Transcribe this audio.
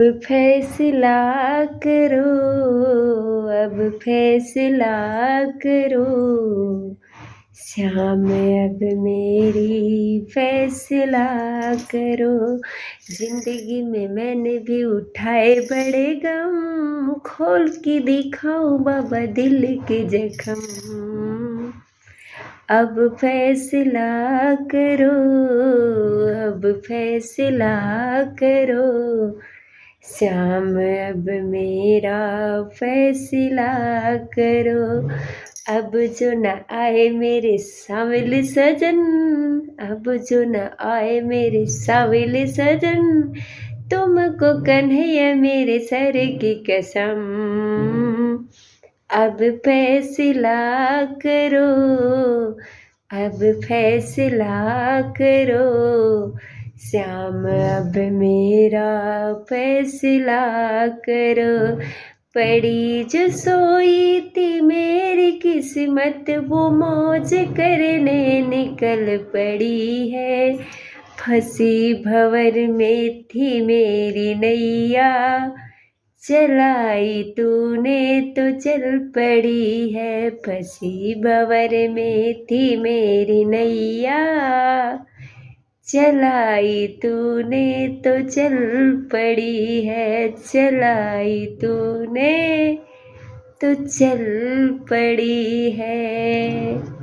फैसला करो, अब फैसला करो, श्याम अब मेरी फैसला करो। जिंदगी में मैंने भी उठाए बड़े गम, खोल के दिखाऊं बाबा दिल के जख्म। अब फैसला करो, अब फैसला करो, श्याम अब मेरा फैसला करो। अब जो न आए मेरे सांवले सजन, अब जो न आए मेरे सांवले सजन, तुमको कन्हैया मेरे सर की कसम। अब फैसला करो, अब फैसला करो, श्याम अब मेरा फैसला करो। पड़ी जो सोई थी मेरी किस्मत, वो मौज करने निकल पड़ी है। फंसी भंवर में थी मेरी नैया, चलाई तूने तो चल पड़ी है। फंसी भंवर में थी मेरी नैया, चलाई तूने तो चल पड़ी है। चलाई तूने तो चल पड़ी है।